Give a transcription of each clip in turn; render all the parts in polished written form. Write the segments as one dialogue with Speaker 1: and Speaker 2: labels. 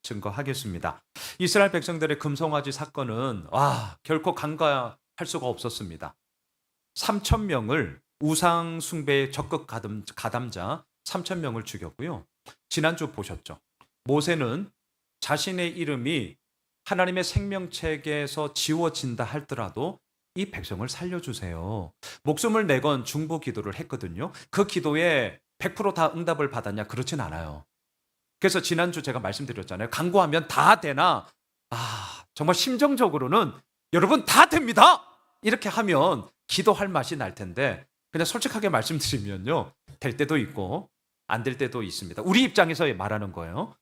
Speaker 1: 증거하겠습니다. 이스라엘 백성들의 금송아지 사건은 결코 간과할 수가 없었습니다. 3천 명을 우상 숭배에 적극 가담자 3천 명을 죽였고요. 지난주 보셨죠? 모세는 자신의 이름이 하나님의 생명책에서 지워진다 할지라도 이 백성을 살려주세요. 목숨을 내건 중보 기도를 했거든요. 그 기도에 100%다 응답을 받았냐? 그렇진 않아요. 그래서 지난주 제가 말씀드렸잖아요. 간구하면 다 되나? 정말 심정적으로는 여러분 다 됩니다. 이렇게 하면 기도할 맛이 날 텐데 그냥 솔직하게 말씀드리면요. 될 때도 있고 안 될 때도 있습니다. 우리 입장에서 말하는 거예요.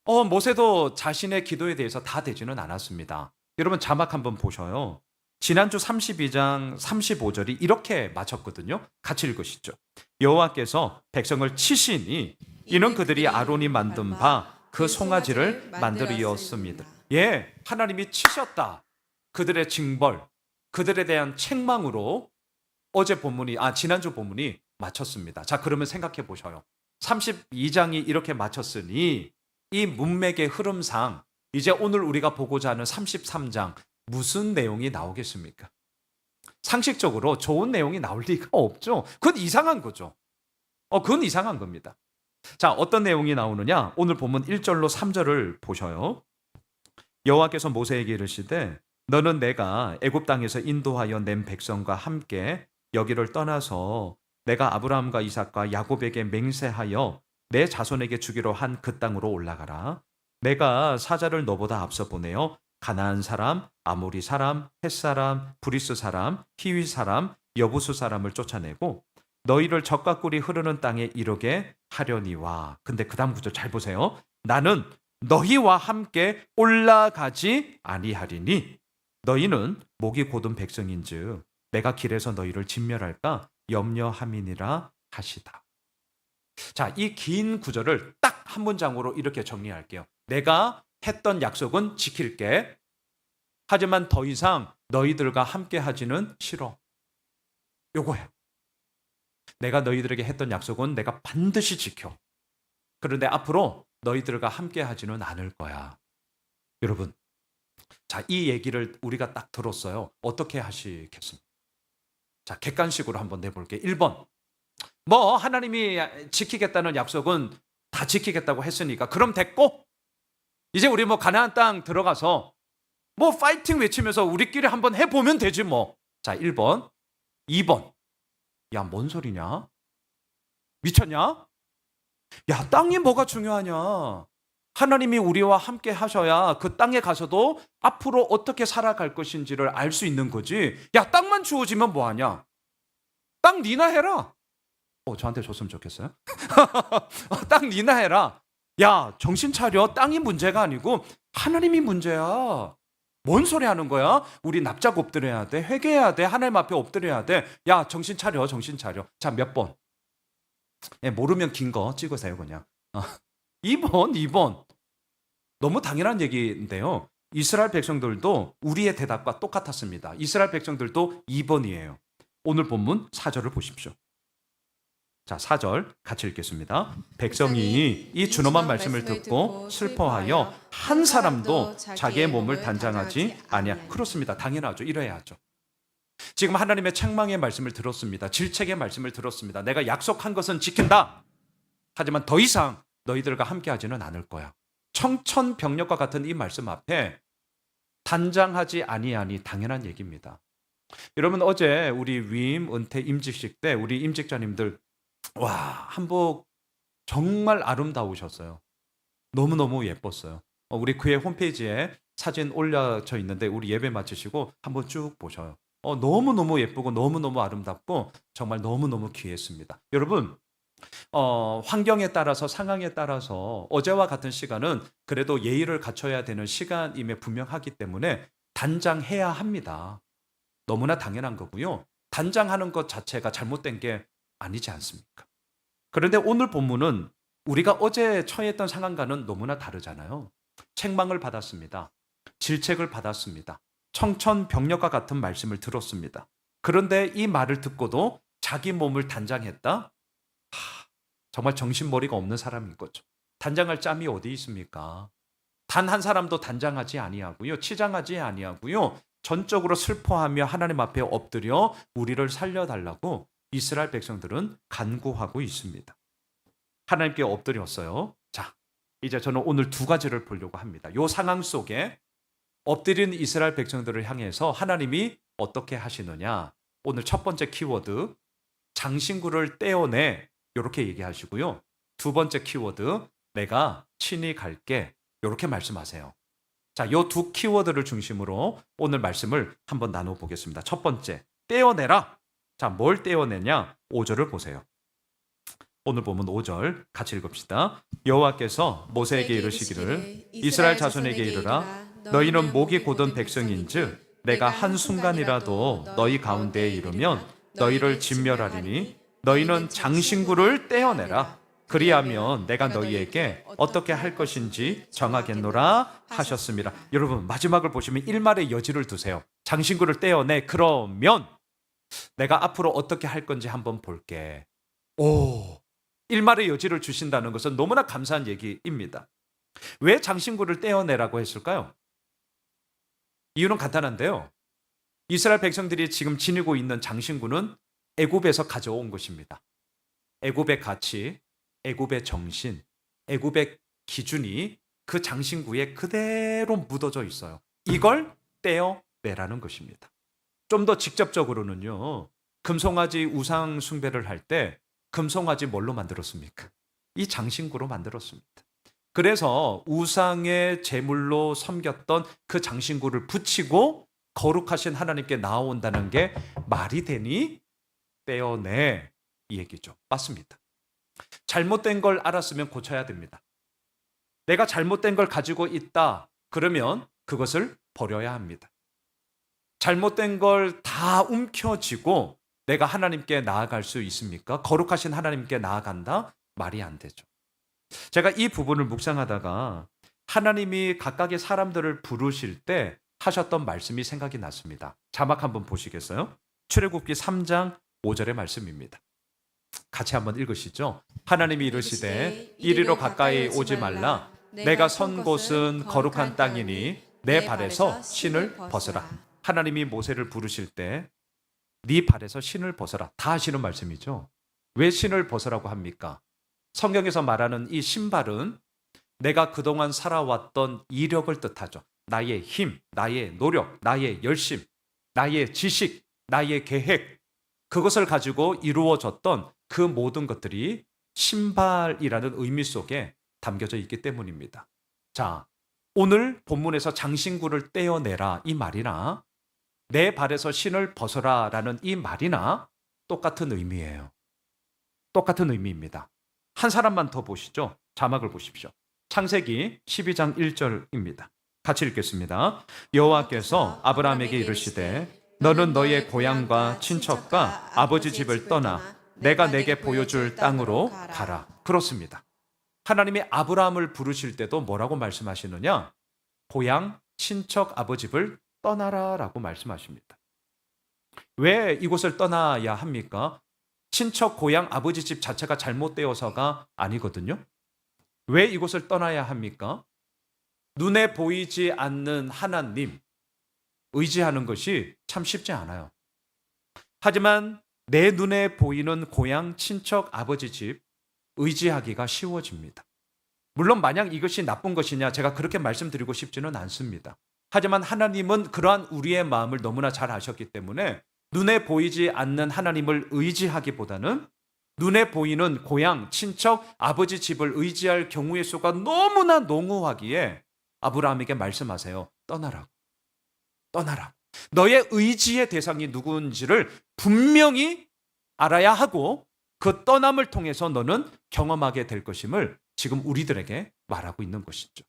Speaker 1: 모세도 자신의 기도에 대해서 다 되지는 않았습니다. 여러분 자막 한번 보셔요. 지난주 32장 35절이 이렇게 마쳤거든요. 같이 읽으시죠. 여호와께서 백성을 치시니 이는 그들이 아론이 만든 바 그 송아지를 만들었습니다. 예, 하나님이 치셨다. 그들의 징벌, 그들에 대한 책망으로 지난주 본문이 마쳤습니다. 자, 그러면 생각해 보셔요. 32장이 이렇게 마쳤으니 이 문맥의 흐름상 이제 오늘 우리가 보고자 하는 33장 무슨 내용이 나오겠습니까? 상식적으로 좋은 내용이 나올 리가 없죠. 그건 이상한 거죠. 그건 이상한 겁니다. 자, 어떤 내용이 나오느냐? 오늘 본문 1절로 3절을 보셔요. 여호와께서 모세에게 이르시되 너는 내가 애굽 땅에서 인도하여 낸 백성과 함께 여기를 떠나서 내가 아브라함과 이삭과 야곱에게 맹세하여 내 자손에게 주기로 한 그 땅으로 올라가라. 내가 사자를 너보다 앞서 보내어 가나안 사람, 아모리 사람, 헷 사람, 브리스 사람, 히위 사람, 여부수 사람을 쫓아내고 너희를 적과 꿀이 흐르는 땅에 이르게 하려니와. 근데 그 다음 구절 잘 보세요. 나는 너희와 함께 올라가지 아니하리니 너희는 목이 곧은 백성인즉 내가 길에서 너희를 진멸할까 염려함이니라 하시다. 자, 이 긴 구절을 딱 한 문장으로 이렇게 정리할게요. 내가 했던 약속은 지킬게. 하지만 더 이상 너희들과 함께 하지는 싫어. 요거야. 내가 너희들에게 했던 약속은 내가 반드시 지켜. 그런데 앞으로 너희들과 함께 하지는 않을 거야. 여러분, 자, 이 얘기를 우리가 딱 들었어요. 어떻게 하시겠습니까? 자, 객관식으로 한번 내볼게요. 1번. 하나님이 지키겠다는 약속은 다 지키겠다고 했으니까 그럼 됐고 이제 우리 가나안 땅 들어가서 파이팅 외치면서 우리끼리 한번 해보면 되지 뭐. 자, 1번. 2번. 야, 뭔 소리냐? 미쳤냐? 야, 땅이 뭐가 중요하냐? 하나님이 우리와 함께 하셔야 그 땅에 가서도 앞으로 어떻게 살아갈 것인지를 알 수 있는 거지. 야, 땅만 주어지면 뭐하냐? 땅 니나 해라. 저한테 줬으면 좋겠어요. 땅 니나 해라. 야, 정신 차려. 땅이 문제가 아니고 하나님이 문제야. 뭔 소리 하는 거야? 우리 납작 엎드려야 돼. 회개해야 돼. 하나님 앞에 엎드려야 돼. 야, 정신 차려. 정신 차려. 자, 몇 번? 모르면 긴 거 찍으세요 그냥. 2번. 너무 당연한 얘기인데요. 이스라엘 백성들도 우리의 대답과 똑같았습니다. 이스라엘 백성들도 2번이에요. 오늘 본문 4절을 보십시오. 자, 4절 같이 읽겠습니다. 백성이 이 준엄한 말씀을 듣고 슬퍼하여 한 사람도 자기의 몸을 단장하지 아니야. 그렇습니다. 당연하죠. 이래야 하죠. 지금 하나님의 책망의 말씀을 들었습니다. 질책의 말씀을 들었습니다. 내가 약속한 것은 지킨다. 하지만 더 이상 너희들과 함께하지는 않을 거야. 청천벽력과 같은 이 말씀 앞에 단장하지 아니하니 당연한 얘기입니다. 여러분, 어제 우리 위임, 은퇴, 임직식 때 우리 임직자님들 한복 정말 아름다우셨어요. 너무너무 예뻤어요. 우리 교회 홈페이지에 사진 올려져 있는데 우리 예배 마치시고 한번 쭉 보셔요. 너무너무 예쁘고 너무너무 아름답고 정말 너무너무 귀했습니다. 여러분, 환경에 따라서 상황에 따라서 어제와 같은 시간은 그래도 예의를 갖춰야 되는 시간임에 분명하기 때문에 단장해야 합니다. 너무나 당연한 거고요. 단장하는 것 자체가 잘못된 게 아니지 않습니까? 그런데 오늘 본문은 우리가 어제 처했던 상황과는 너무나 다르잖아요. 책망을 받았습니다. 질책을 받았습니다. 청천벽력과 같은 말씀을 들었습니다. 그런데 이 말을 듣고도 자기 몸을 단장했다? 정말 정신머리가 없는 사람인 거죠. 단장할 짬이 어디 있습니까? 단 한 사람도 단장하지 아니하고요. 치장하지 아니하고요. 전적으로 슬퍼하며 하나님 앞에 엎드려 우리를 살려달라고 이스라엘 백성들은 간구하고 있습니다. 하나님께 엎드렸어요. 자, 이제 저는 오늘 두 가지를 보려고 합니다. 이 상황 속에 엎드린 이스라엘 백성들을 향해서 하나님이 어떻게 하시느냐. 오늘 첫 번째 키워드, 장신구를 떼어내, 이렇게 얘기하시고요. 두 번째 키워드, 내가 친히 갈게, 이렇게 말씀하세요. 자, 이 두 키워드를 중심으로 오늘 말씀을 한번 나눠보겠습니다. 첫 번째, 떼어내라. 자, 뭘 떼어내냐? 5절을 보세요. 오늘 보면 5절 같이 읽읍시다. 여호와께서 모세에게 이르시기를 이스라엘 자손에게 이르라. 너희는 목이 곧은 백성인즉 내가 한순간이라도 너희 가운데에 이르면 너희를 진멸하리니 너희는 장신구를 떼어내라. 그리하면 내가 너희에게 어떻게 할 것인지 정하겠노라 하셨습니다. 여러분, 마지막을 보시면 일말의 여지를 두세요. 장신구를 떼어내. 그러면 내가 앞으로 어떻게 할 건지 한번 볼게. 오, 일말의 여지를 주신다는 것은 너무나 감사한 얘기입니다. 왜 장신구를 떼어내라고 했을까요? 이유는 간단한데요. 이스라엘 백성들이 지금 지니고 있는 장신구는 애굽에서 가져온 것입니다. 애굽의 가치, 애굽의 정신, 애굽의 기준이 그 장신구에 그대로 묻어져 있어요. 이걸 떼어내라는 것입니다. 좀 더 직접적으로는요. 금송아지 우상 숭배를 할 때 금송아지 뭘로 만들었습니까? 이 장신구로 만들었습니다. 그래서 우상의 제물로 섬겼던 그 장신구를 붙이고 거룩하신 하나님께 나아온다는 게 말이 되니? 떼어내, 이 얘기죠. 맞습니다. 잘못된 걸 알았으면 고쳐야 됩니다. 내가 잘못된 걸 가지고 있다, 그러면 그것을 버려야 합니다. 잘못된 걸 다 움켜쥐고 내가 하나님께 나아갈 수 있습니까? 거룩하신 하나님께 나아간다? 말이 안 되죠. 제가 이 부분을 묵상하다가 하나님이 각각의 사람들을 부르실 때 하셨던 말씀이 생각이 났습니다. 자막 한번 보시겠어요? 출애굽기 3장 5절의 말씀입니다. 같이 한번 읽으시죠. 하나님이 이르시되 이리로 가까이 오지 말라. 내가 선 곳은 거룩한 땅이니 내 발에서 신을 벗으라. 하나님이 모세를 부르실 때 네 발에서 신을 벗어라, 다 하시는 말씀이죠. 왜 신을 벗으라고 합니까? 성경에서 말하는 이 신발은 내가 그동안 살아왔던 이력을 뜻하죠. 나의 힘, 나의 노력, 나의 열심, 나의 지식, 나의 계획, 그것을 가지고 이루어졌던 그 모든 것들이 신발이라는 의미 속에 담겨져 있기 때문입니다. 자, 오늘 본문에서 장신구를 떼어내라, 이 말이나 내 발에서 신을 벗어라 라는 이 말이나 똑같은 의미예요. 똑같은 의미입니다. 한 사람만 더 보시죠. 자막을 보십시오. 창세기 12장 1절입니다. 같이 읽겠습니다. 여호와께서 아브라함에게 이르시되 너는 너의 고향과 친척과 아버지 집을 떠나 내가 내게 보여줄 땅으로 가라. 그렇습니다. 하나님이 아브라함을 부르실 때도 뭐라고 말씀하시느냐? 고향, 친척, 아버지를 떠나라 라고 말씀하십니다. 왜 이곳을 떠나야 합니까? 친척, 고향, 아버지 집 자체가 잘못되어서가 아니거든요. 왜 이곳을 떠나야 합니까? 눈에 보이지 않는 하나님 의지하는 것이 참 쉽지 않아요. 하지만 내 눈에 보이는 고향, 친척, 아버지 집 의지하기가 쉬워집니다. 물론 만약 이것이 나쁜 것이냐, 제가 그렇게 말씀드리고 싶지는 않습니다. 하지만 하나님은 그러한 우리의 마음을 너무나 잘 아셨기 때문에 눈에 보이지 않는 하나님을 의지하기보다는 눈에 보이는 고향, 친척, 아버지 집을 의지할 경우의 수가 너무나 농후하기에 아브라함에게 말씀하세요. 떠나라고. 떠나라. 너의 의지의 대상이 누구인지를 분명히 알아야 하고 그 떠남을 통해서 너는 경험하게 될 것임을 지금 우리들에게 말하고 있는 것이죠.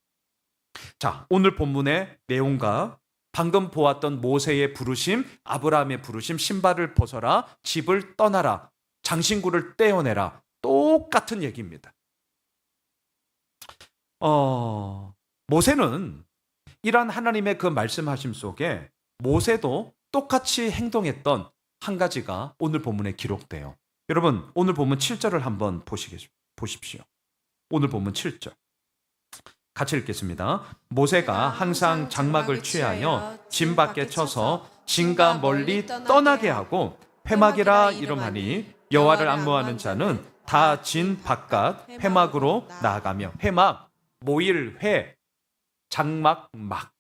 Speaker 1: 자, 오늘 본문의 내용과 방금 보았던 모세의 부르심, 아브라함의 부르심, 신발을 벗어라, 집을 떠나라, 장신구를 떼어내라, 똑같은 얘기입니다. 모세는 이러한 하나님의 그 말씀하심 속에 모세도 똑같이 행동했던 한 가지가 오늘 본문에 기록돼요. 여러분, 오늘 본문 7절을 한번 보십시오. 오늘 본문 7절. 같이 읽겠습니다. 모세가 항상 장막을 취하여 진 밖에 쳐서 진과 멀리 떠나게 하고 회막이라 이름하니 여호와를 앙모하는 자는 다 진 바깥 회막으로 나아가며. 회막, 모일 회, 장막 막,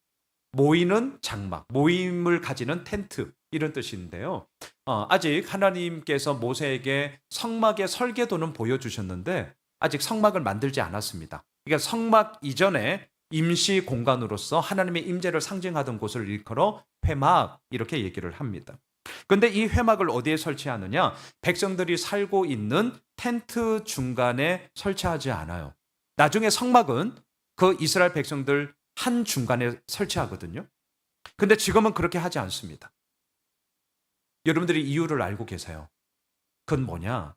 Speaker 1: 모이는 장막, 모임을 가지는 텐트, 이런 뜻인데요. 아직 하나님께서 모세에게 성막의 설계도는 보여주셨는데 아직 성막을 만들지 않았습니다. 그러니까 성막 이전에 임시 공간으로서 하나님의 임재를 상징하던 곳을 일컬어 회막, 이렇게 얘기를 합니다. 그런데 이 회막을 어디에 설치하느냐? 백성들이 살고 있는 텐트 중간에 설치하지 않아요. 나중에 성막은 그 이스라엘 백성들 한 중간에 설치하거든요. 근데 지금은 그렇게 하지 않습니다. 여러분들이 이유를 알고 계세요. 그건 뭐냐?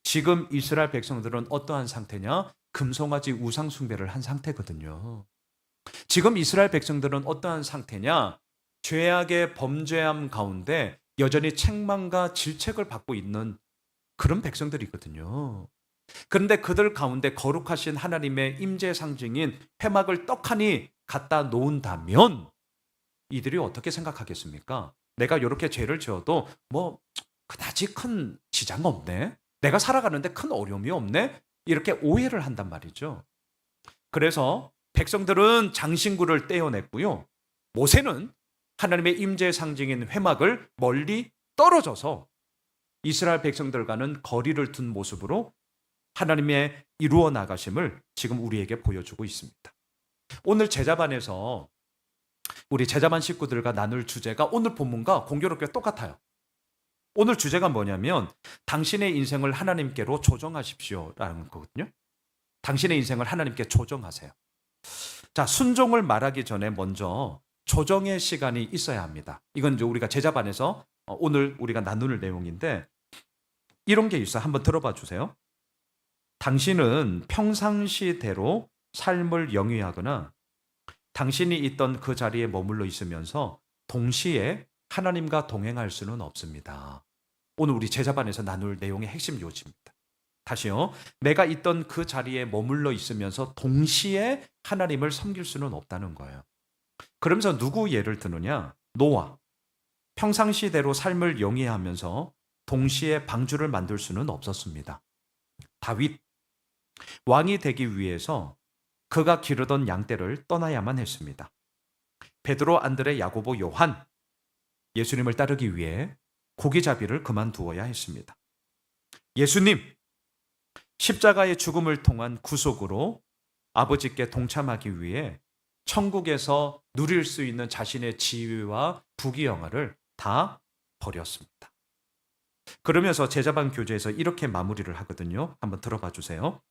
Speaker 1: 지금 이스라엘 백성들은 어떠한 상태냐? 금송아지 우상 숭배를 한 상태거든요. 지금 이스라엘 백성들은 어떠한 상태냐? 죄악의 범죄함 가운데 여전히 책망과 질책을 받고 있는 그런 백성들이거든요. 그런데 그들 가운데 거룩하신 하나님의 임재 상징인 회막을 떡하니 갖다 놓은다면 이들이 어떻게 생각하겠습니까? 내가 이렇게 죄를 지어도 뭐 그다지 큰 지장 없네. 내가 살아가는데 큰 어려움이 없네. 이렇게 오해를 한단 말이죠. 그래서 백성들은 장신구를 떼어냈고요. 모세는 하나님의 임재의 상징인 회막을 멀리 떨어져서 이스라엘 백성들과는 거리를 둔 모습으로 하나님의 이루어 나가심을 지금 우리에게 보여주고 있습니다. 오늘 제자반에서 우리 제자반 식구들과 나눌 주제가 오늘 본문과 공교롭게 똑같아요. 오늘 주제가 뭐냐면 당신의 인생을 하나님께로 조정하십시오라는 거거든요. 당신의 인생을 하나님께 조정하세요. 자, 순종을 말하기 전에 먼저 조정의 시간이 있어야 합니다. 이건 이제 우리가 제자반에서 오늘 우리가 나눌 내용인데 이런 게 있어요. 한번 들어봐 주세요. 당신은 평상시대로 삶을 영위하거나 당신이 있던 그 자리에 머물러 있으면서 동시에 하나님과 동행할 수는 없습니다. 오늘 우리 제자반에서 나눌 내용의 핵심 요지입니다. 다시요. 내가 있던 그 자리에 머물러 있으면서 동시에 하나님을 섬길 수는 없다는 거예요. 그러면서 누구 예를 드느냐? 노아. 평상시대로 삶을 영위하면서 동시에 방주를 만들 수는 없었습니다. 다윗. 왕이 되기 위해서 그가 기르던 양떼를 떠나야만 했습니다. 베드로, 안드레, 야고보, 요한. 예수님을 따르기 위해 고기잡이를 그만두어야 했습니다. 예수님. 십자가의 죽음을 통한 구속으로 아버지께 동참하기 위해 천국에서 누릴 수 있는 자신의 지위와 부귀영화를 다 버렸습니다. 그러면서 제자반 교제에서 이렇게 마무리를 하거든요. 한번 들어봐 주세요.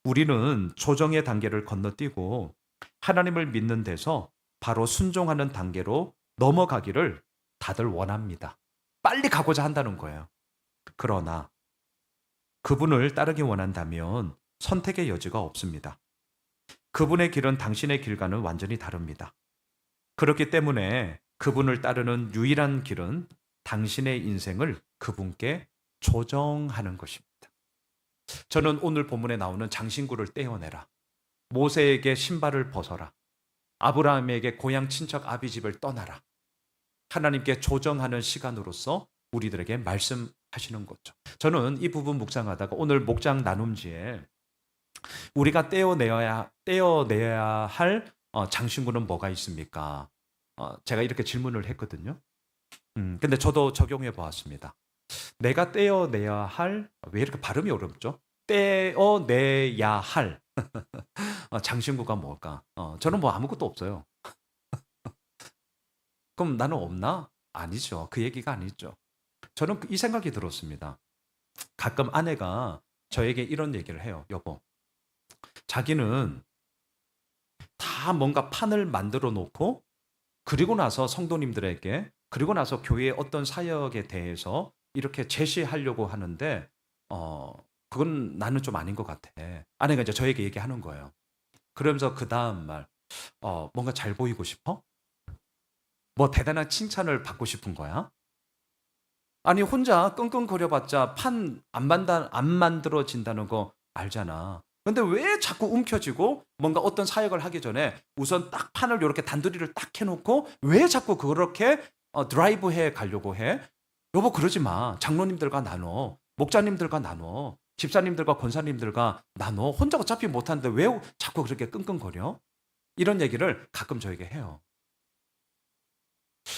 Speaker 1: 우리는 조정의 단계를 건너뛰고 하나님을 믿는 데서 바로 순종하는 단계로 넘어가기를 다들 원합니다. 빨리 가고자 한다는 거예요. 그러나 그분을 따르기 원한다면 선택의 여지가 없습니다. 그분의 길은 당신의 길과는 완전히 다릅니다. 그렇기 때문에 그분을 따르는 유일한 길은 당신의 인생을 그분께 조정하는 것입니다. 저는 오늘 본문에 나오는 장신구를 떼어내라, 모세에게 신발을 벗어라, 아브라함에게 고향 친척 아비 집을 떠나라, 하나님께 조정하는 시간으로서 우리들에게 말씀하시는 거죠. 저는 이 부분 묵상하다가 오늘 목장 나눔지에 우리가 떼어내야 할 장신구는 뭐가 있습니까? 제가 이렇게 질문을 했거든요. 근데 저도 적용해 보았습니다. 내가 떼어내야 할, 왜 이렇게 발음이 어렵죠? 떼어내야 할 장신구가 뭘까? 저는 뭐 아무것도 없어요. 그럼 나는 없나? 아니죠. 그 얘기가 아니죠. 저는 이 생각이 들었습니다. 가끔 아내가 저에게 이런 얘기를 해요. 여보, 자기는 다 뭔가 판을 만들어 놓고 그리고 나서 성도님들에게, 그리고 나서 교회의 어떤 사역에 대해서 이렇게 제시하려고 하는데 그건 나는 좀 아닌 것 같아. 아내가 이제 저에게 얘기하는 거예요. 그러면서 그 다음 말, 뭔가 잘 보이고 싶어? 뭐 대단한 칭찬을 받고 싶은 거야? 아니 혼자 끙끙거려봤자 판 안 만들어진다는 거 알잖아. 근데 왜 자꾸 움켜쥐고 뭔가 어떤 사역을 하기 전에 우선 딱 판을 이렇게 단두리를 딱 해놓고 왜 자꾸 그렇게 드라이브해 가려고 해? 여보 그러지 마. 장로님들과 나눠. 목자님들과 나눠. 집사님들과 권사님들과 나눠. 혼자 어차피 못하는데 왜 자꾸 그렇게 끙끙거려? 이런 얘기를 가끔 저에게 해요.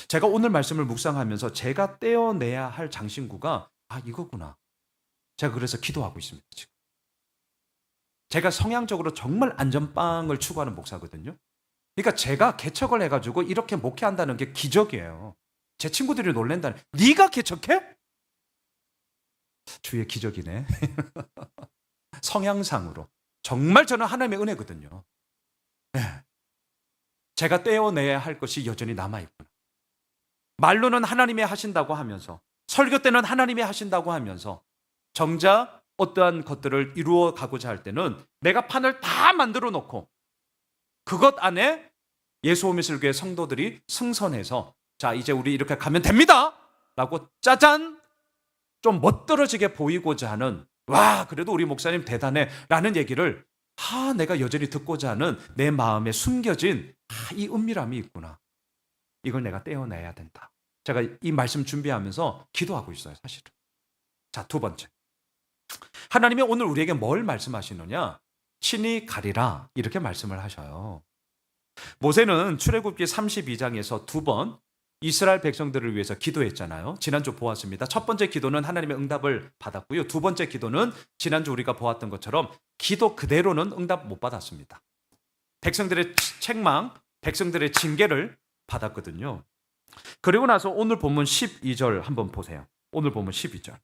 Speaker 1: 제가 오늘 말씀을 묵상하면서 제가 떼어내야 할 장신구가 이거구나. 제가 그래서 기도하고 있습니다. 지금. 제가 성향적으로 정말 안전빵을 추구하는 목사거든요. 그러니까 제가 개척을 해가지고 이렇게 목회한다는 게 기적이에요. 제 친구들이 놀란다는. 네가 개척해? 주의 기적이네. 성향상으로. 정말 저는 하나님의 은혜거든요. 네. 제가 떼어내야 할 것이 여전히 남아있구나. 말로는 하나님이 하신다고 하면서, 설교 때는 하나님이 하신다고 하면서, 정작 어떠한 것들을 이루어 가고자 할 때는 내가 판을 다 만들어 놓고 그것 안에 예수오미술교회 성도들이 승선해서 자 이제 우리 이렇게 가면 됩니다 라고 짜잔 좀 멋들어지게 보이고자 하는 와 그래도 우리 목사님 대단해 라는 얘기를 내가 여전히 듣고자 하는 내 마음에 숨겨진 이 은밀함이 있구나. 이걸 내가 떼어내야 된다. 제가 이 말씀 준비하면서 기도하고 있어요 사실은. 자, 두 번째, 하나님이 오늘 우리에게 뭘 말씀하시느냐? 친히 가리라 이렇게 말씀을 하셔요. 모세는 출애굽기 32장에서 두 번 이스라엘 백성들을 위해서 기도했잖아요. 지난주 보았습니다. 첫 번째 기도는 하나님의 응답을 받았고요. 두 번째 기도는 지난주 우리가 보았던 것처럼 기도 그대로는 응답 못 받았습니다. 백성들의 책망, 백성들의 징계를 받았거든요. 그리고 나서 오늘 본문 12절 한번 보세요. 오늘 본문 12절.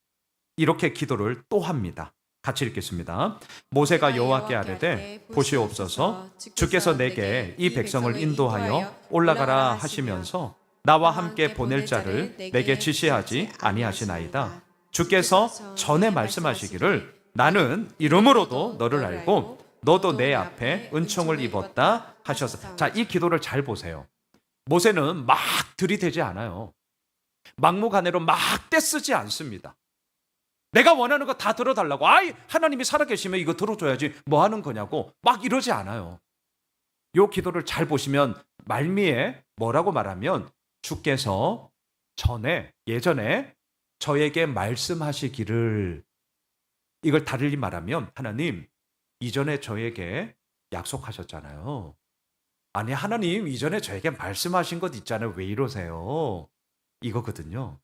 Speaker 1: 이렇게 기도를 또 합니다. 같이 읽겠습니다. 모세가 여호와께 아뢰되 보시옵소서 주께서 내게 이 백성을 인도하여 올라가라 하시면서 나와 함께 보낼 자를 내게 지시하지 아니하시나이다. 주께서 전에 말씀하시기를 나는 이름으로도 너를 알고 너도 내 앞에 은총을 입었다 하셔서. 자, 이 기도를 잘 보세요. 모세는 막 들이대지 않아요. 막무가내로 막 떼쓰지 않습니다. 내가 원하는 거 다 들어달라고. 하나님이 살아계시면 이거 들어줘야지 뭐 하는 거냐고 막 이러지 않아요. 이 기도를 잘 보시면 말미에 뭐라고 말하면 주께서 예전에 저에게 말씀하시기를, 이걸 다르게 말하면 하나님 이전에 저에게 약속하셨잖아요. 아니 하나님 이전에 저에게 말씀하신 것 있잖아요. 왜 이러세요? 이거거든요.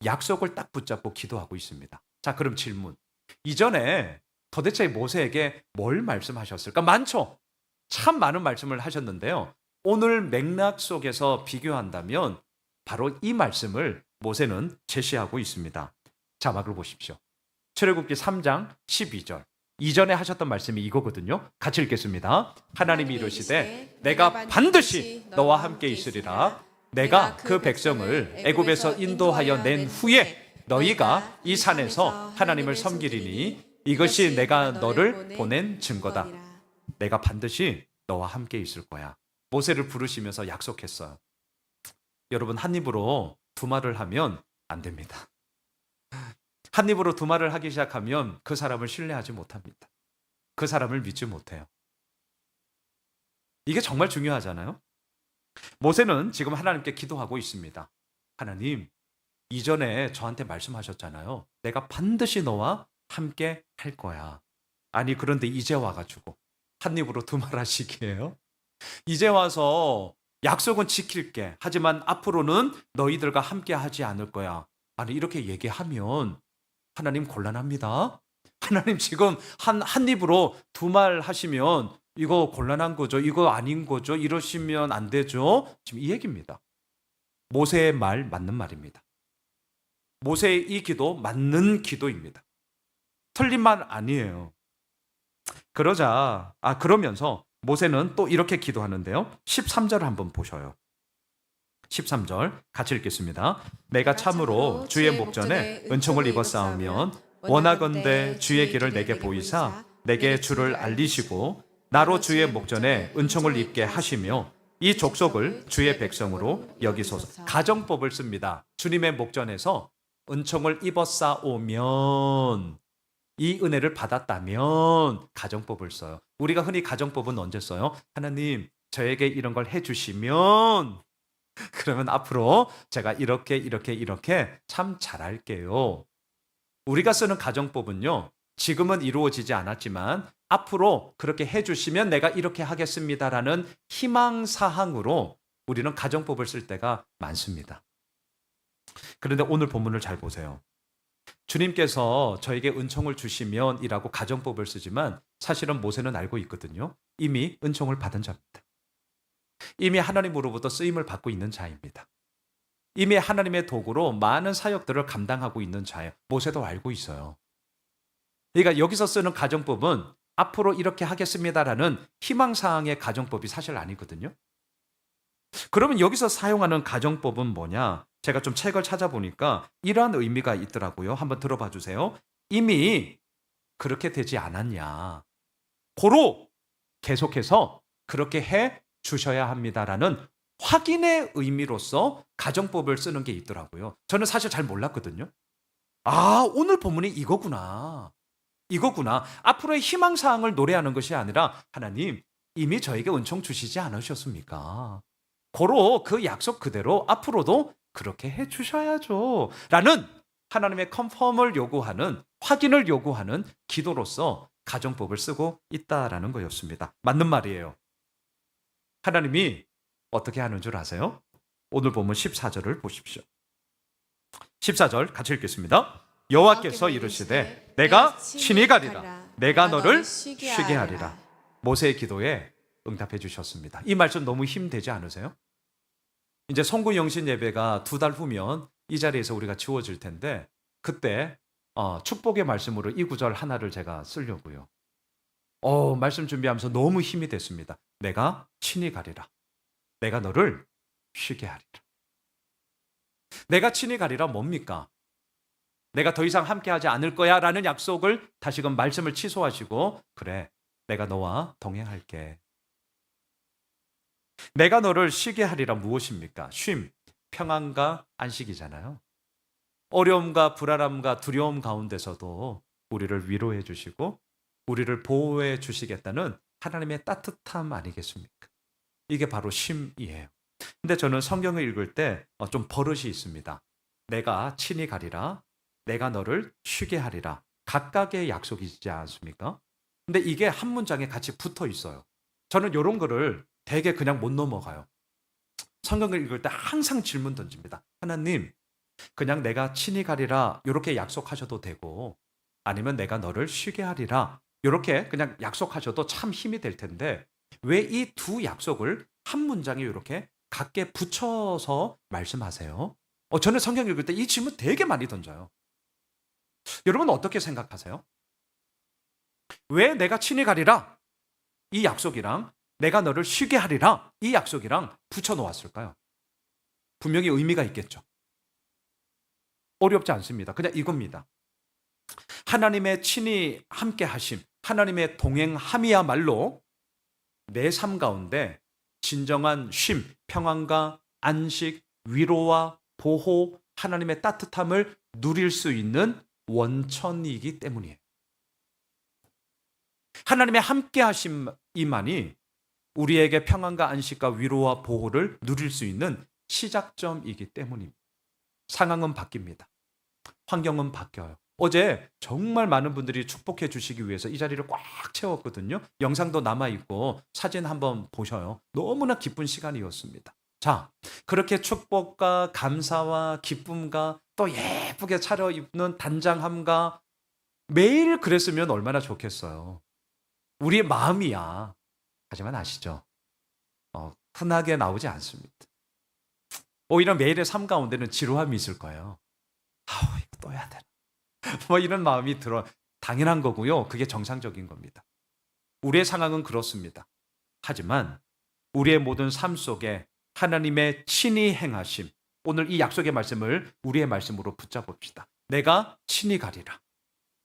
Speaker 1: 약속을 딱 붙잡고 기도하고 있습니다. 자, 그럼 질문. 이전에 도대체 모세에게 뭘 말씀하셨을까? 많죠. 참 많은 말씀을 하셨는데요. 오늘 맥락 속에서 비교한다면 바로 이 말씀을 모세는 제시하고 있습니다. 자막을 보십시오. 출애굽기 3장 12절. 이전에 하셨던 말씀이 이거거든요. 같이 읽겠습니다. 하나님이 이르시되 내가 반드시 너와 함께 있으리라. 내가 그 백성을 애굽에서 인도하여 낸 후에 너희가 이 산에서 하나님을 섬기리니 이것이 내가 너를 보낸 증거다. 내가 반드시 너와 함께 있을 거야. 모세를 부르시면서 약속했어요. 여러분, 한 입으로 두 말을 하면 안 됩니다. 한 입으로 두 말을 하기 시작하면 그 사람을 신뢰하지 못합니다. 그 사람을 믿지 못해요. 이게 정말 중요하잖아요. 모세는 지금 하나님께 기도하고 있습니다. 하나님, 이전에 저한테 말씀하셨잖아요. 내가 반드시 너와 함께 할 거야. 아니 그런데 이제 와가지고 한 입으로 두 말 하시기에요. 이제 와서 약속은 지킬게. 하지만 앞으로는 너희들과 함께 하지 않을 거야. 아니 이렇게 얘기하면 하나님 곤란합니다. 하나님 지금 한 입으로 두 말 하시면 이거 곤란한 거죠. 이거 아닌 거죠. 이러시면 안 되죠. 지금 이 얘기입니다. 모세의 말 맞는 말입니다. 모세의 이 기도 맞는 기도입니다. 틀린 말 아니에요. 그러면서 모세는 또 이렇게 기도하는데요. 13절을 한번 보셔요. 13절 같이 읽겠습니다. 내가 참으로 주의 목전에 은총을 입었사오면 원하건대 주의 길을 내게 보이사 내게 주를 알리시고 나로 주의 목전에 은총을 입게 하시며 이 족속을 주의 백성으로 여기소서. 가정법을 씁니다. 주님의 목전에서 은총을 입었사오면 이 은혜를 받았다면 가정법을 써요. 우리가 흔히 가정법은 언제 써요? 하나님, 저에게 이런 걸 해주시면 그러면 앞으로 제가 이렇게 참 잘할게요. 우리가 쓰는 가정법은요, 지금은 이루어지지 않았지만 앞으로 그렇게 해주시면 내가 이렇게 하겠습니다라는 희망사항으로 우리는 가정법을 쓸 때가 많습니다. 그런데 오늘 본문을 잘 보세요. 주님께서 저에게 은총을 주시면 이라고 가정법을 쓰지만 사실은 모세는 알고 있거든요. 이미 은총을 받은 자입니다. 이미 하나님으로부터 쓰임을 받고 있는 자입니다. 이미 하나님의 도구로 많은 사역들을 감당하고 있는 자예요. 모세도 알고 있어요. 그러니까 여기서 쓰는 가정법은 앞으로 이렇게 하겠습니다라는 희망사항의 가정법이 사실 아니거든요. 그러면 여기서 사용하는 가정법은 뭐냐? 제가 좀 책을 찾아보니까 이러한 의미가 있더라고요. 한번 들어봐 주세요. 이미 그렇게 되지 않았냐. 고로 계속해서 그렇게 해 주셔야 합니다라는 확인의 의미로서 가정법을 쓰는 게 있더라고요. 저는 사실 잘 몰랐거든요. 아, 오늘 본문이 이거구나. 이거구나. 앞으로의 희망사항을 노래하는 것이 아니라 하나님, 이미 저에게 은총 주시지 않으셨습니까? 고로 그 약속 그대로 앞으로도 그렇게 해 주셔야죠. 라는 하나님의 컨펌을 요구하는, 확인을 요구하는 기도로서 가정법을 쓰고 있다라는 거였습니다. 맞는 말이에요. 하나님이 어떻게 하는 줄 아세요? 오늘 보면 14절을 보십시오. 14절 같이 읽겠습니다. 여호와께서 이르시되 내가 친히 가리라. 내가 너를 쉬게 하리라. 모세의 기도에 응답해 주셨습니다. 이 말씀 너무 힘되지 않으세요? 이제 송구 영신 예배가 2달 후면 이 자리에서 우리가 지워질 텐데 그때 축복의 말씀으로 이 구절 하나를 제가 쓰려고요. 말씀 준비하면서 너무 힘이 됐습니다. 내가 친히 가리라. 내가 너를 쉬게 하리라. 내가 친히 가리라 뭡니까? 내가 더 이상 함께하지 않을 거야 라는 약속을 다시금 말씀을 취소하시고 그래, 내가 너와 동행할게. 내가 너를 쉬게 하리라 무엇입니까? 쉼, 평안과 안식이잖아요. 어려움과 불안함과 두려움 가운데서도 우리를 위로해 주시고 우리를 보호해 주시겠다는 하나님의 따뜻함 아니겠습니까? 이게 바로 쉼이에요. 근데 저는 성경을 읽을 때 좀 버릇이 있습니다. 내가 친히 가리라. 내가 너를 쉬게 하리라. 각각의 약속이지 않습니까? 근데 이게 한 문장에 같이 붙어 있어요. 저는 이런 거를 되게 그냥 못 넘어가요. 성경을 읽을 때 항상 질문 던집니다. 하나님, 그냥 내가 친히 가리라 이렇게 약속하셔도 되고 아니면 내가 너를 쉬게 하리라 이렇게 그냥 약속하셔도 참 힘이 될 텐데 왜 이 두 약속을 한 문장에 이렇게 각게 붙여서 말씀하세요? 저는 성경 읽을 때 이 질문 되게 많이 던져요. 여러분 어떻게 생각하세요? 왜 내가 친히 가리라 이 약속이랑 내가 너를 쉬게 하리라 이 약속이랑 붙여 놓았을까요? 분명히 의미가 있겠죠. 어렵지 않습니다. 그냥 이겁니다. 하나님의 친히 함께 하심, 하나님의 동행함이야말로 내 삶 가운데 진정한 쉼, 평안과 안식, 위로와 보호, 하나님의 따뜻함을 누릴 수 있는 원천이기 때문이에요. 하나님의 함께 하심이만이 우리에게 평안과 안식과 위로와 보호를 누릴 수 있는 시작점이기 때문입니다. 상황은 바뀝니다. 환경은 바뀌어요. 어제 정말 많은 분들이 축복해 주시기 위해서 이 자리를 꽉 채웠거든요. 영상도 남아있고 사진 한번 보셔요. 너무나 기쁜 시간이었습니다. 자, 그렇게 축복과 감사와 기쁨과 또 예쁘게 차려입는 단장함과 매일 그랬으면 얼마나 좋겠어요. 우리의 마음이야. 하지만 아시죠? 흔하게 나오지 않습니다. 오히려 매일의 삶 가운데는 지루함이 있을 거예요. 아우, 이거 또 해야 되나? 뭐 이런 마음이 들어 당연한 거고요. 그게 정상적인 겁니다. 우리의 상황은 그렇습니다. 하지만 우리의 모든 삶 속에 하나님의 친히 행하심, 오늘 이 약속의 말씀을 우리의 말씀으로 붙잡읍시다. 내가 친히 가리라.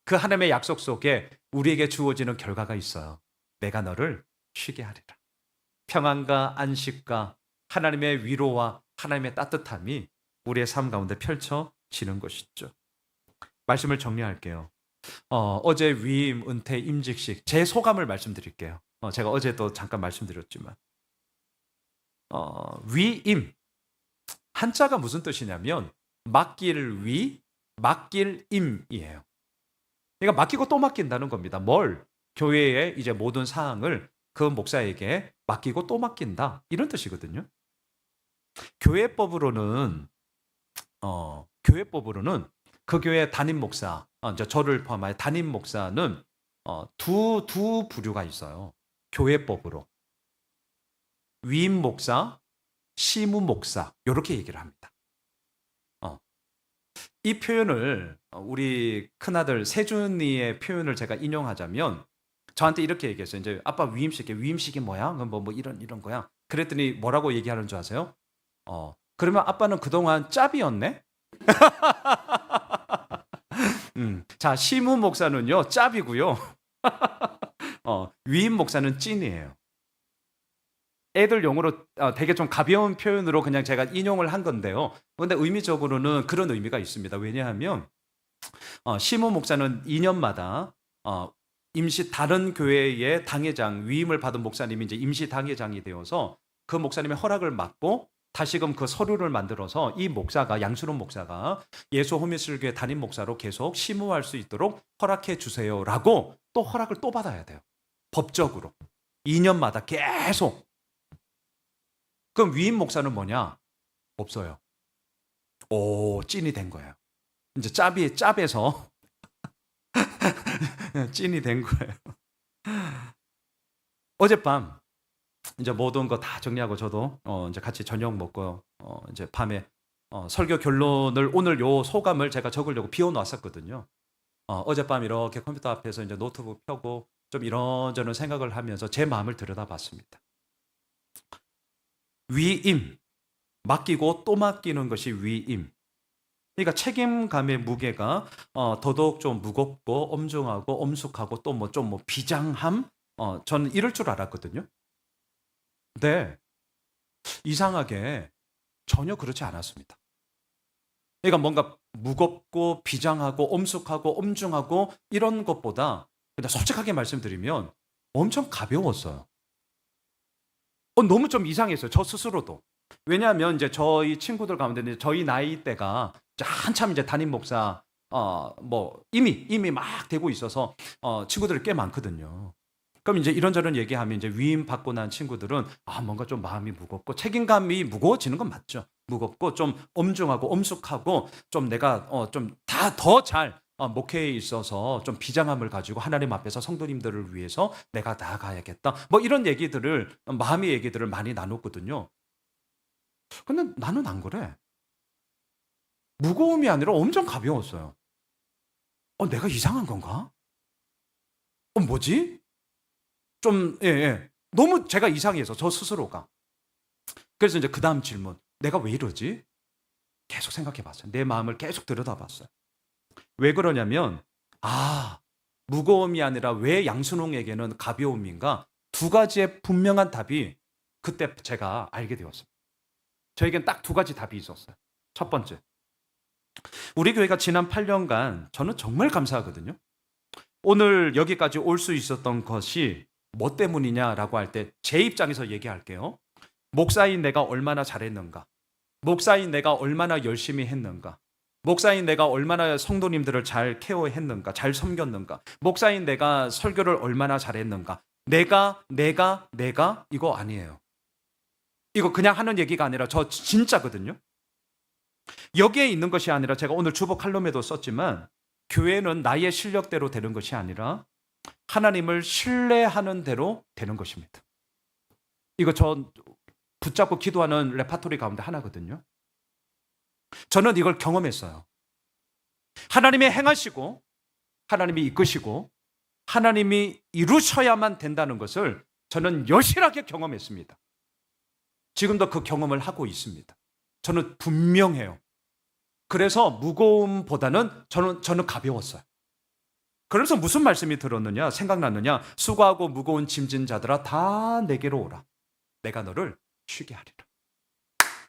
Speaker 1: 그 하나님의 약속 속에 우리에게 주어지는 결과가 있어요. 내가 너를 쉬게 하리라. 평안과 안식과 하나님의 위로와 하나님의 따뜻함이 우리의 삶 가운데 펼쳐지는 것이죠. 말씀을 정리할게요. 어제 위임, 은퇴, 임직식 제 소감을 말씀드릴게요. 제가 어제도 잠깐 말씀드렸지만 위임 한자가 무슨 뜻이냐면 맡길 위, 맡길 임이에요. 그러니까 맡기고 또 맡긴다는 겁니다. 뭘? 교회의 이제 모든 사항을 그 목사에게 맡기고 또 맡긴다. 이런 뜻이거든요. 교회법으로는 교회법으로는 그 교회 담임 목사, 이제 저를 포함하여 담임 목사는 두 부류가 있어요. 교회법으로 위임 목사, 시무 목사 이렇게 얘기를 합니다. 이 표현을 우리 큰아들 세준이의 표현을 제가 인용하자면 저한테 이렇게 얘기했어요. 이제 아빠 위임식이 뭐야? 뭐 이런 거야. 그랬더니 뭐라고 얘기하는 줄 아세요? 그러면 아빠는 그동안 짭이었네? 자, 시무 목사는요, 짭이고요. 위임 목사는 찐이에요. 애들 용어로 되게 좀 가벼운 표현으로 그냥 제가 인용을 한 건데요. 그런데 의미적으로는 그런 의미가 있습니다. 왜냐하면 시무 목사는 2년마다 임시 다른 교회의 당회장 위임을 받은 목사님이 이제 임시 당회장이 되어서 그 목사님의 허락을 받고 다시금 그 서류를 만들어서 이 목사가 양순원 목사가 예수 호미술교회 담임 목사로 계속 심우할 수 있도록 허락해 주세요라고 또 허락을 또 받아야 돼요. 법적으로 2년마다 계속. 그럼 위임 목사는 뭐냐? 없어요. 오, 찐이 된 거예요. 이제 짭에서 찐이 된 거예요. 어젯밤 이제 모든 거 다 정리하고 저도 이제 같이 저녁 먹고 이제 밤에 설교 결론을 오늘 요 소감을 제가 적으려고 비워놨었거든요. 어젯밤 이렇게 컴퓨터 앞에서 이제 노트북 펴고 좀 이런저런 생각을 하면서 제 마음을 들여다봤습니다. 위임, 맡기고 또 맡기는 것이 위임. 그러니까 책임감의 무게가 더더욱 좀 무겁고 엄중하고 엄숙하고 또 뭐 좀 비장함. 저는 이럴 줄 알았거든요. 근데 이상하게 전혀 그렇지 않았습니다. 그러니까 뭔가 무겁고 비장하고 엄숙하고 엄중하고 이런 것보다 그냥 솔직하게 말씀드리면 엄청 가벼웠어요. 너무 좀 이상했어요. 저 스스로도. 왜냐하면 이제 저희 친구들 가운데 이제 저희 나이대가 한참 이제 담임 목사 뭐 이미 막 되고 있어서 친구들이 꽤 많거든요. 그럼 이제 이런저런 얘기하면 이제 위임 받고 난 친구들은 뭔가 좀 마음이 무겁고 책임감이 무거워지는 건 맞죠. 무겁고 좀 엄중하고 엄숙하고 좀 내가 좀 다 더 잘 목회에 있어서 좀 비장함을 가지고 하나님 앞에서 성도님들을 위해서 내가 나아가야겠다. 뭐 이런 얘기들을 마음의 얘기들을 많이 나눴거든요. 근데 나는 안 그래. 무거움이 아니라 엄청 가벼웠어요. 내가 이상한 건가? 뭐지? 좀, 예, 예. 너무 제가 이상해서 저 스스로가. 그래서 이제 그 다음 질문. 내가 왜 이러지? 계속 생각해 봤어요. 내 마음을 계속 들여다 봤어요. 왜 그러냐면, 무거움이 아니라 왜 양순홍에게는 가벼움인가? 두 가지의 분명한 답이 그때 제가 알게 되었습니다. 저에겐 딱 두 가지 답이 있었어요. 첫 번째. 우리 교회가 지난 8년간 저는 정말 감사하거든요. 오늘 여기까지 올 수 있었던 것이 뭐 때문이냐라고 할 때 제 입장에서 얘기할게요. 목사인 내가 얼마나 잘했는가? 목사인 내가 얼마나 열심히 했는가? 목사인 내가 얼마나 성도님들을 잘 케어했는가? 잘 섬겼는가? 목사인 내가 설교를 얼마나 잘했는가? 내가 이거 아니에요. 이거 그냥 하는 얘기가 아니라 저 진짜거든요. 여기에 있는 것이 아니라 제가 오늘 주보 칼럼에도 썼지만 교회는 나의 실력대로 되는 것이 아니라 하나님을 신뢰하는 대로 되는 것입니다. 이거 저 붙잡고 기도하는 레파토리 가운데 하나거든요. 저는 이걸 경험했어요. 하나님이 행하시고 하나님이 이끄시고 하나님이 이루셔야만 된다는 것을 저는 여실하게 경험했습니다. 지금도 그 경험을 하고 있습니다. 저는 분명해요. 그래서 무거움보다는 저는 가벼웠어요. 그래서 무슨 말씀이 들었느냐, 생각났느냐? 수고하고 무거운 짐진 자들아 다 내게로 오라. 내가 너를 쉬게 하리라.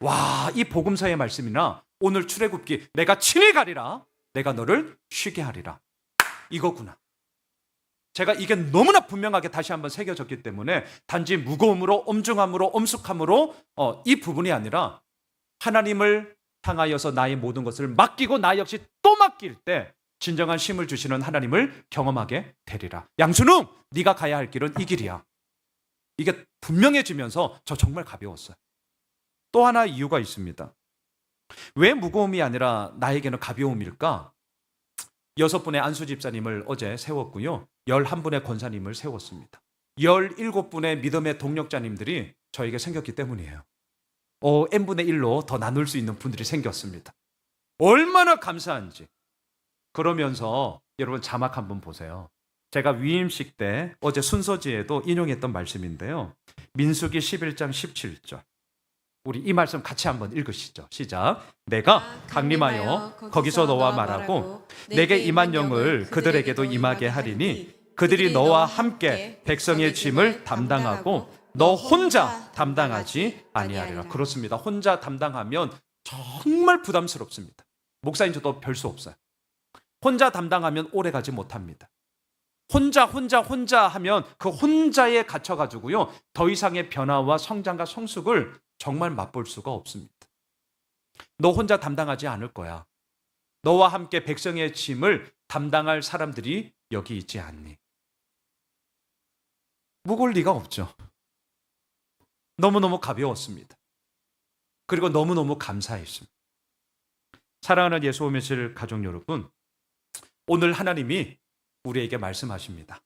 Speaker 1: 와, 이 복음서의 말씀이나 오늘 출애굽기 내가 친히 가리라. 내가 너를 쉬게 하리라. 와, 이 복음서의 말씀이나 오늘 출애굽기 내가 친히 가리라. 내가 너를 쉬게 하리라. 와, 이 복음서의 말씀이나 오늘 출애굽기 내가 친히 가리라. 이거구나. 제가 이게 너무나 분명하게 다시 한번 새겨졌기 때문에 단지 무거움으로, 엄중함으로, 엄숙함으로 이 부분이 아니라 하나님을 향하여서 나의 모든 것을 맡기고 나 역시 또 맡길 때 진정한 쉼을 주시는 하나님을 경험하게 되리라. 양순웅, 네가 가야 할 길은 이 길이야. 이게 분명해지면서 저 정말 가벼웠어요. 또 하나 이유가 있습니다. 왜 무거움이 아니라 나에게는 가벼움일까? 6분의 안수 집사님을 어제 세웠고요. 11분의 권사님을 세웠습니다. 17분의 믿음의 동력자님들이 저에게 생겼기 때문이에요. n분의 1로 더 나눌 수 있는 분들이 생겼습니다. 얼마나 감사한지. 그러면서 여러분 자막 한번 보세요. 제가 위임식 때 어제 순서지에도 인용했던 말씀인데요. 민수기 11장 17절. 우리 이 말씀 같이 한번 읽으시죠. 시작. 내가 강림하여 거기서 너와 말하고 내게 임한 영을 그들에게도 임하게 하리니 그들이 너와 함께 백성의 짐을 담당하고 너 혼자 담당하지 아니하리라. 그렇습니다. 혼자 담당하면 정말 부담스럽습니다. 목사인 저도 별 수 없어요. 혼자 담당하면 오래 가지 못합니다. 혼자 하면 그 혼자에 갇혀가지고요. 더 이상의 변화와 성장과 성숙을 정말 맛볼 수가 없습니다. 너 혼자 담당하지 않을 거야. 너와 함께 백성의 짐을 담당할 사람들이 여기 있지 않니? 무거울 리가 없죠. 너무너무 가벼웠습니다. 그리고 너무너무 감사했습니다. 사랑하는 예수오메실 가족 여러분, 오늘 하나님이 우리에게 말씀하십니다.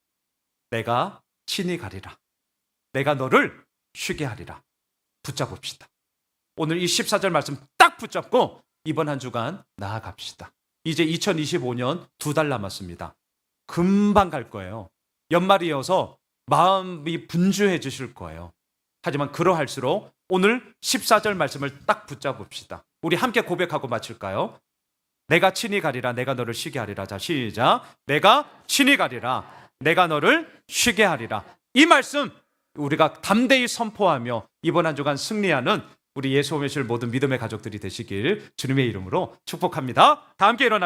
Speaker 1: 내가 친히 가리라. 내가 너를 쉬게 하리라. 붙잡읍시다. 오늘 이 14절 말씀 딱 붙잡고 이번 한 주간 나아갑시다. 이제 2025년 2달 남았습니다. 금방 갈 거예요. 연말이어서 마음이 분주해지실 거예요. 하지만 그러할수록 오늘 14절 말씀을 딱 붙잡읍시다. 우리 함께 고백하고 마칠까요? 내가 친히 가리라. 내가 너를 쉬게 하리라. 자, 시작. 내가 친히 가리라. 내가 너를 쉬게 하리라. 이 말씀 우리가 담대히 선포하며 이번 한 주간 승리하는 우리 예수 오메실 모든 믿음의 가족들이 되시길 주님의 이름으로 축복합니다. 다 함께 일어나